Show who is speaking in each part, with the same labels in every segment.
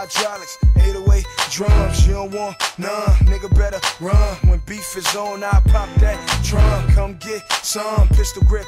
Speaker 1: hydraulics, 808 drums. You don't want none, nigga better run. When beef is on, I pop that drum. Come get some pistol grip.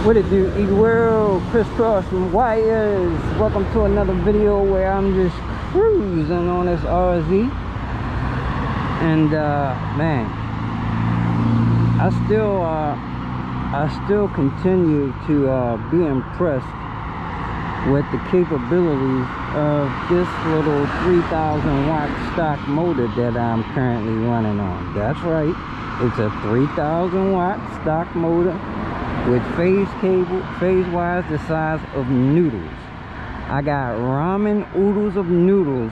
Speaker 2: What it do, E-World, Chriscrossingwires. Welcome to another video where I'm just cruising on this RZ. And man, I still continue to be impressed with the capabilities of this little 3,000 watt stock motor that I'm currently running on. That's right, it's a 3,000 watt stock motor with phase wires the size of noodles. I got ramen oodles of noodles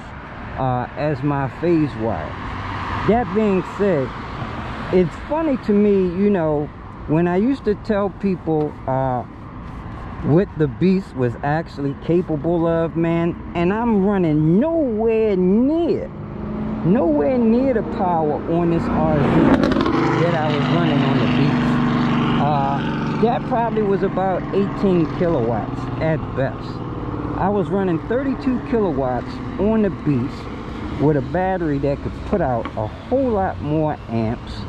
Speaker 2: as my phase wires. That being said, it's funny to me, you know, when I used to tell people what the beast was actually capable of, man, and I'm running nowhere near the power on this RZ that I was running on the beast. That probably was about 18 kilowatts at best. I was running 32 kilowatts on the beast with a battery that could put out a whole lot more amps,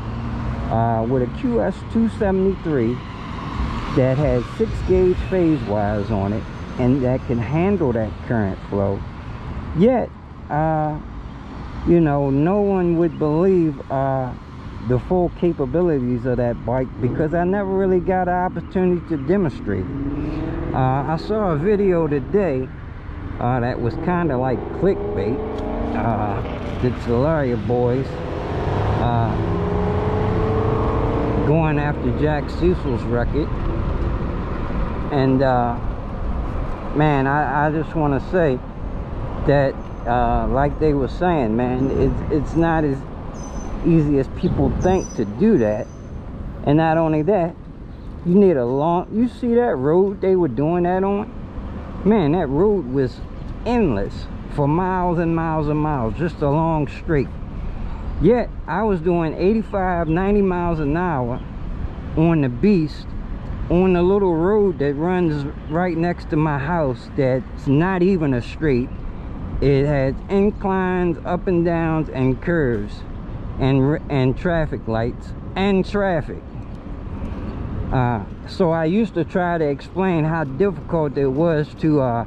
Speaker 2: with a QS273 that had 6-gauge phase wires on it and that can handle that current flow. Yet you know, no one would believe the full capabilities of that bike because I never really got an opportunity to demonstrate it. I saw a video today that was kind of like clickbait. The Telaria boys going after Jack Cecil's record. And man, I just want to say that like they were saying, man, it's not as easy as people think to do that. And not only that, you need a long, you see that road they were doing that on? Man, that road was endless for miles and miles and miles, just a long straight. Yet I was doing 85, 90 miles an hour on the beast on the little road that runs right next to my house that's not even a straight. It has inclines, up and downs, and curves, and traffic lights and traffic. So I used to try to explain how difficult it was to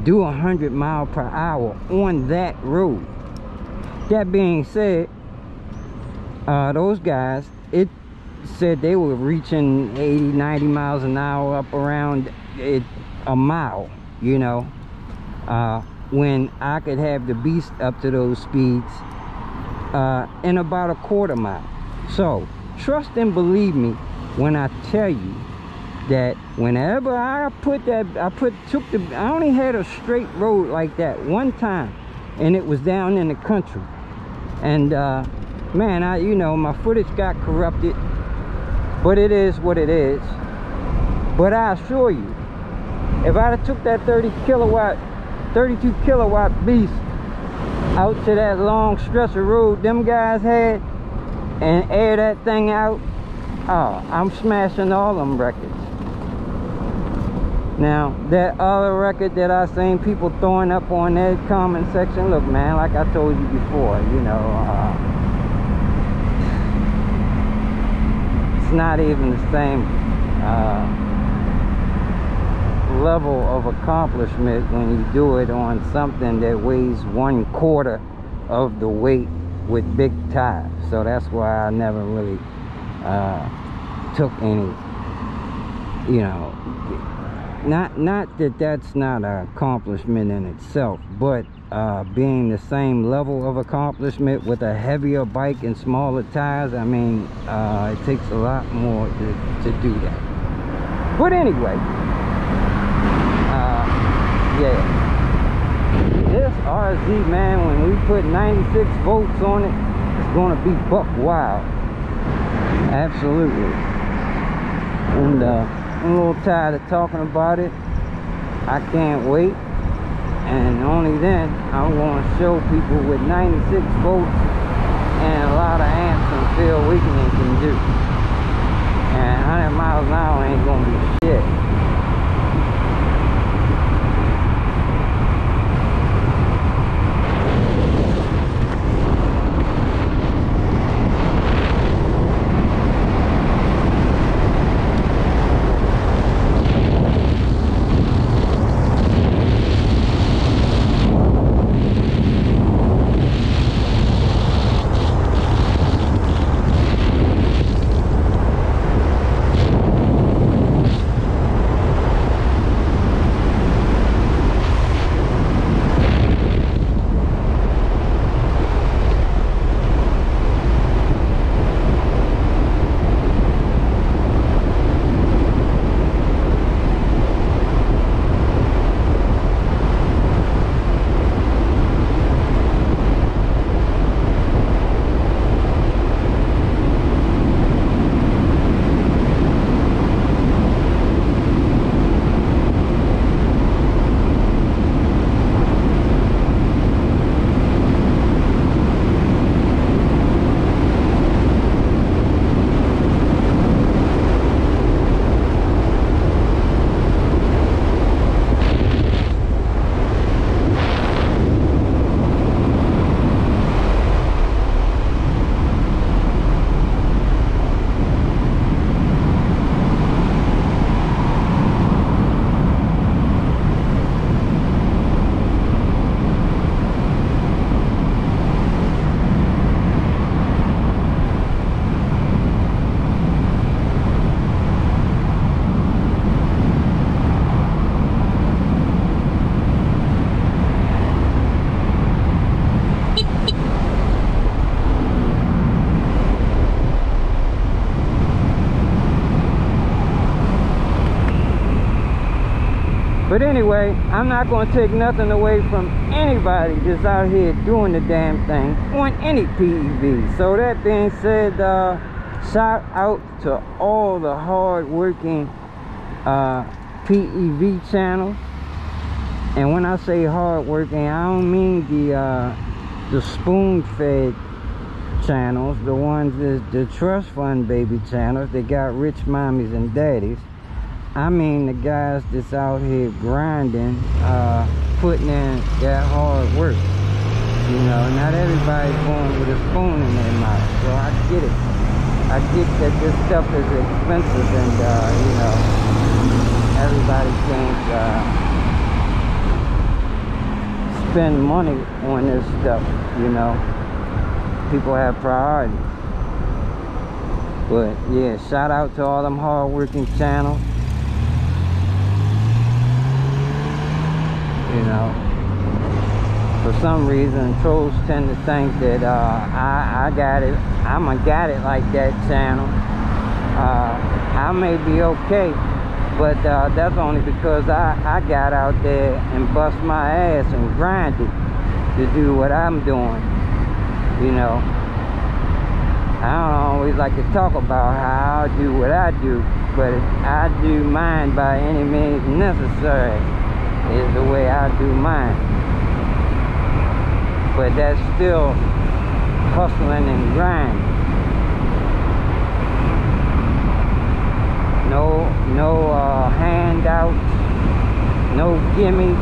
Speaker 2: do 100 miles per hour on that road. That being said, those guys, it said they were reaching 80, 90 miles an hour up around a mile, you know, when I could have the beast up to those speeds in about a quarter mile. So trust and believe me when I tell you that whenever I I only had a straight road like that one time, and it was down in the country. And man, you know, my footage got corrupted, but it is what it is. But I assure you, if I'd have took that 32 kilowatt beast out to that long stretch of road them guys had and air that thing out, oh, I'm smashing all them records. Now, that other record that I seen people throwing up on that comment section, look, man, like I told you before, you know, it's not even the same level of accomplishment when you do it on something that weighs 1/4 of the weight with big tires. So that's why I never really took any, you know, not that that's not an accomplishment in itself, but being the same level of accomplishment with a heavier bike and smaller tires, I mean, it takes a lot more to do that. But anyway, yeah, this RZ, man, when we put 96 volts on it, it's gonna be buck wild. Absolutely. And I'm a little tired of talking about it. I can't wait. And only then I'm going to show people with 96 volts and a lot of amps and field weakening can do. And 100 miles an hour ain't going to be shit. But anyway, I'm not going to take nothing away from anybody that's out here doing the damn thing on any PEV. So that being said, shout out to all the hard-working PEV channels. And when I say hard-working, I don't mean the spoon-fed channels, the ones that the trust fund baby channels that got rich mommies and daddies. I mean the guys that's out here grinding, putting in that hard work. You know, not everybody's born with a spoon in their mouth, so I get it. I get that this stuff is expensive, and you know, everybody can't spend money on this stuff. You know, people have priorities. But yeah, shout out to all them hard-working channels. You know, for some reason trolls tend to think that I got it, I'ma got it like that channel. I may be okay, but that's only because I got out there and bust my ass and grinded to do what I'm doing. You know, I don't always like to talk about how I do what I do, but I do mine by any means necessary. Is the way I do mine. But that's still hustling and grinding. No handouts, no gimmies,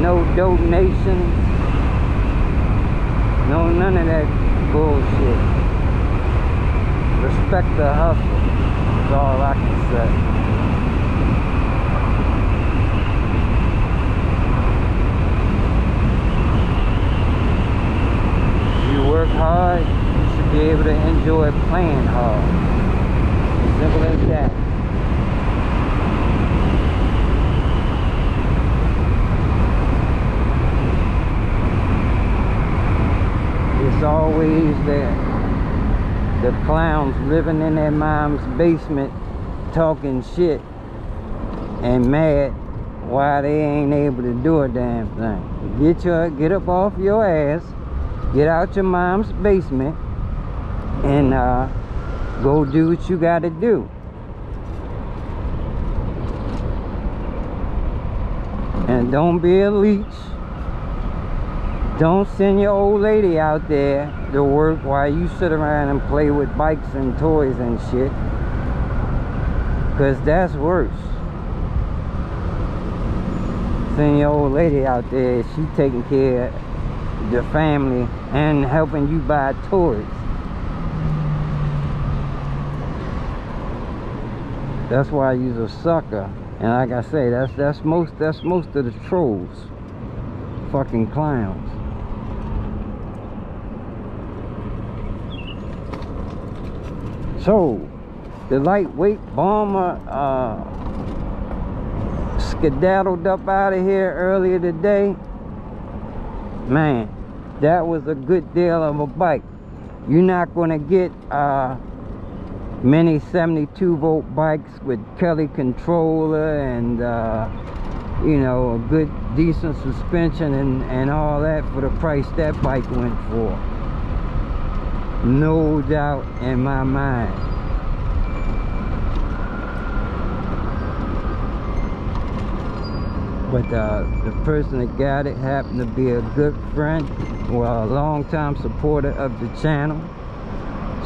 Speaker 2: no donations, no none of that bullshit. Respect the hustle. That's all I can say. Work hard, you should be able to enjoy playing hard. As simple as that. It's always the clowns living in their mom's basement talking shit and mad why they ain't able to do a damn thing. Get up off your ass. Get out your mom's basement and go do what you gotta do. And don't be a leech. Don't send your old lady out there to work while you sit around and play with bikes and toys and shit. Cause that's worse. Send your old lady out there, she taking care of the family and helping you buy toys. That's why you're a sucker. And like I say, that's most of the trolls. Fucking clowns. So the lightweight bomber skedaddled up out of here earlier today. Man, that was a good deal of a bike. You're not going to get many 72 volt bikes with Kelly controller and you know, a good decent suspension and all that for the price that bike went for. No doubt in my mind. But the person that got it happened to be a good friend, well, a long-time supporter of the channel.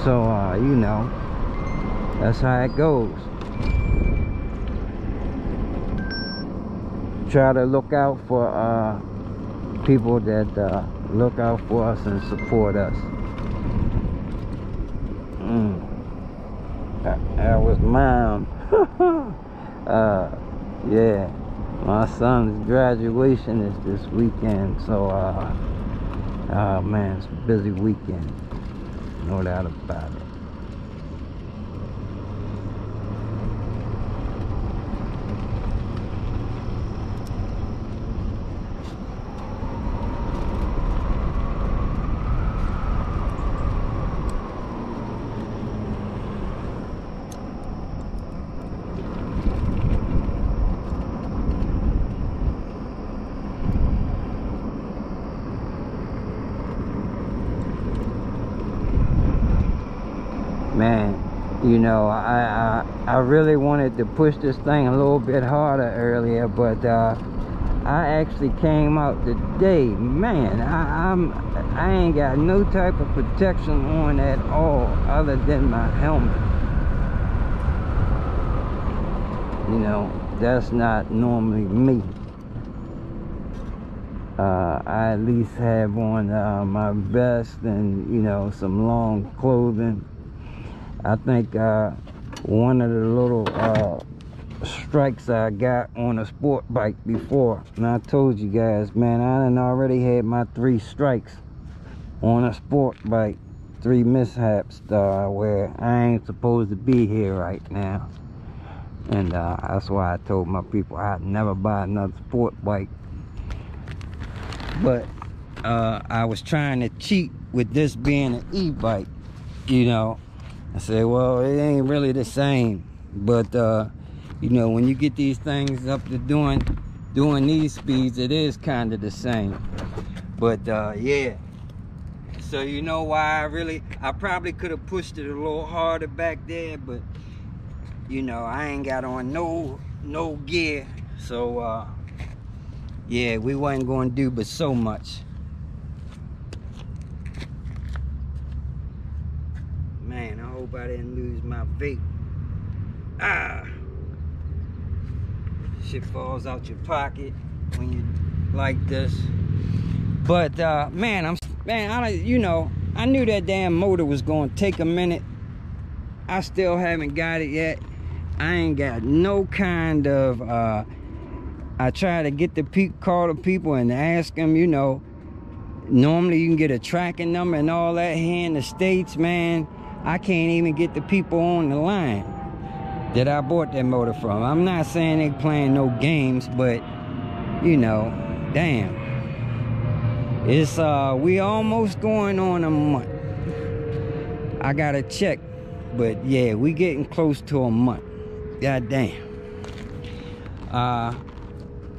Speaker 2: So, you know, that's how it goes. Try to look out for people that look out for us and support us. That was mom. Yeah. My son's graduation is this weekend, so oh man, it's a busy weekend, no doubt about it. You know, I really wanted to push this thing a little bit harder earlier, but I actually came out today, man. I ain't got no type of protection on at all other than my helmet. You know, that's not normally me. I at least have on my vest and, you know, some long clothing. I think one of the little strikes I got on a sport bike before, and I told you guys, man, I done already had my 3 strikes on a sport bike, 3 mishaps where I ain't supposed to be here right now. And that's why I told my people I'd never buy another sport bike. But I was trying to cheat with this being an e-bike, you know. I said, well, it ain't really the same, but you know, when you get these things up to doing these speeds, it is kind of the same. But yeah, so you know why I probably could have pushed it a little harder back there, but you know, I ain't got on no gear, so yeah, we wasn't going to do but so much. Man, I hope I didn't lose my vape. Shit falls out your pocket when you like this. But man, you know, I knew that damn motor was going to take a minute. I still haven't got it yet. I ain't got no kind of I try to get call the people and ask them, you know, normally you can get a tracking number and all that here in the States, man. I can't even get the people on the line that I bought that motor from. I'm not saying they playing no games, but you know, damn. It's we almost going on a month. I gotta check, but yeah, we getting close to a month. God damn.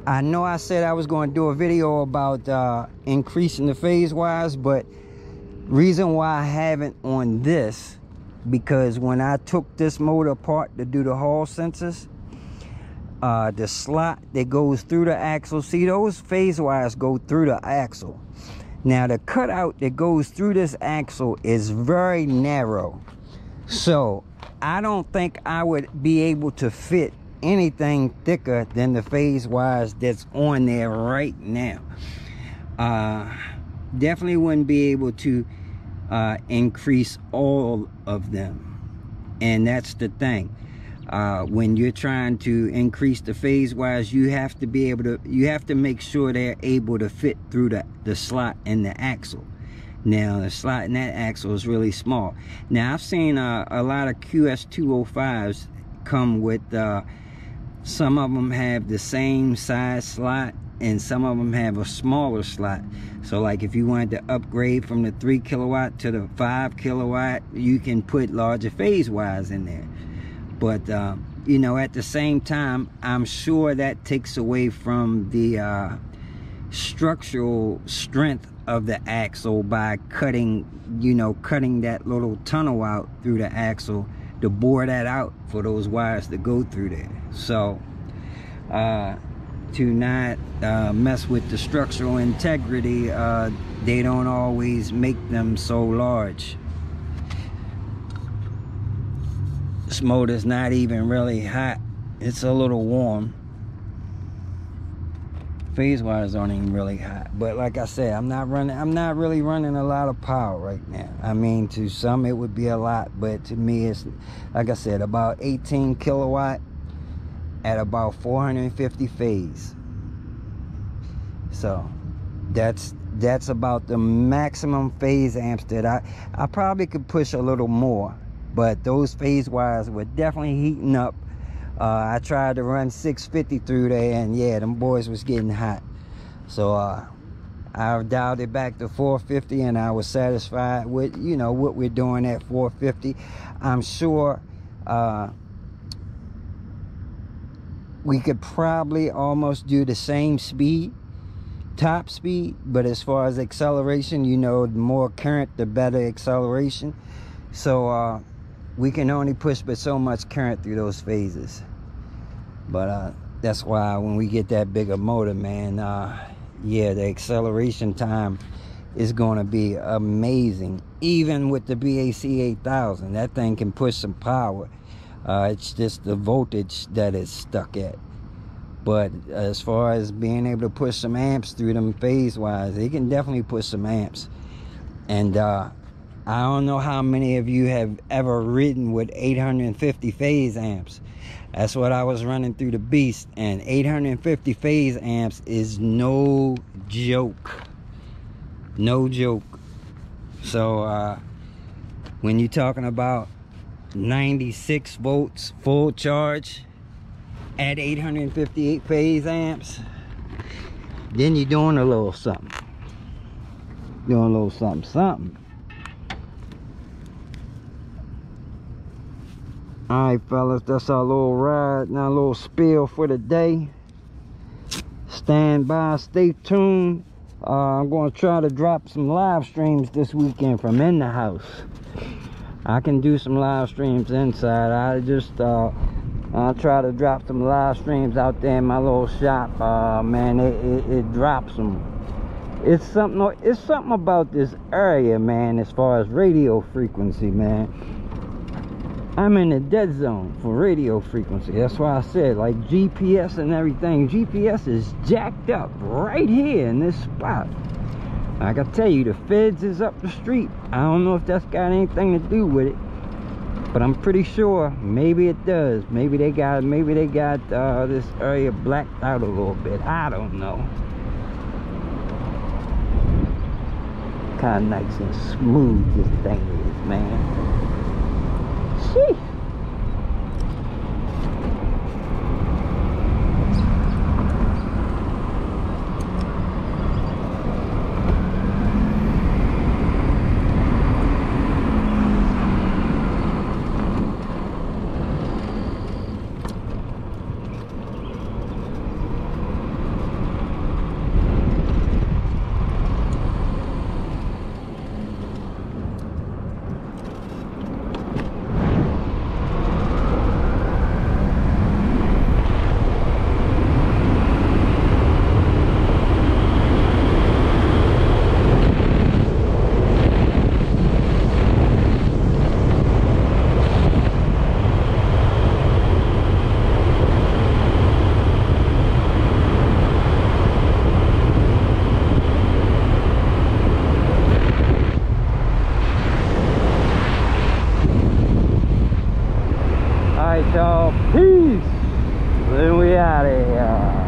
Speaker 2: I know I said I was going to do a video about increasing the phase wise, but reason why I haven't on this, because when I took this motor apart to do the hall sensors, the slot that goes through the axle, see, those phase wires go through the axle. Now the cutout that goes through this axle is very narrow, so I don't think I would be able to fit anything thicker than the phase wires that's on there right now. Definitely wouldn't be able to increase all of them, and that's the thing. When you're trying to increase the phase wires, you have to be able to, you have to make sure they're able to fit through the slot in the axle. Now the slot in that axle is really small. Now I've seen a lot of QS205s come with some of them have the same size slot and some of them have a smaller slot. So like if you wanted to upgrade from the 3 kilowatt to the 5 kilowatt, you can put larger phase wires in there. But you know, at the same time, I'm sure that takes away from the structural strength of the axle by cutting, you know, cutting that little tunnel out through the axle to bore that out for those wires to go through there. So to not mess with the structural integrity, they don't always make them so large. This motor's not even really hot, it's a little warm. Phase wires aren't even really hot, but like I said, I'm not really running a lot of power right now. I mean, to some it would be a lot, but to me it's, like I said, about 18 kilowatt at about 450 phase. So that's about the maximum phase amps that I probably could push a little more, but those phase wires were definitely heating up. I tried to run 650 through there, and yeah, them boys was getting hot. So I dialed it back to 450, and I was satisfied with, you know, what we're doing at 450. I'm sure we could probably almost do the same speed, top speed, but as far as acceleration, you know, the more current, the better acceleration. So we can only push but so much current through those phases. But that's why when we get that bigger motor, man, yeah, the acceleration time is going to be amazing. Even with the BAC 8000, that thing can push some power. It's just the voltage that it's stuck at. But as far as being able to push some amps through them phase wise, it can definitely push some amps. And I don't know how many of you have ever ridden with 850 phase amps. That's what I was running through the beast, and 850 phase amps is no joke. No joke. So when you're talking about 96 volts full charge at 858 phase amps, then you're doing a little something. Doing a little something. Alright, fellas, that's our little ride. Now a little spiel for the day. Stand by, stay tuned. I'm going to try to drop some live streams this weekend from in the house. I can do some live streams inside. I'll try to drop some live streams out there in my little shop. Man, it drops them. It's something about this area, man, as far as radio frequency, man. I'm in the dead zone for radio frequency. That's why I said, like, GPS and everything. GPS is jacked up right here in this spot. Like I tell you, the feds is up the street. I don't know if that's got anything to do with it, but I'm pretty sure maybe it does. Maybe they got this area blacked out a little bit. I don't know. Kind of nice and smooth this thing is, man. Sheesh. Alright, y'all, peace. Then we out of here.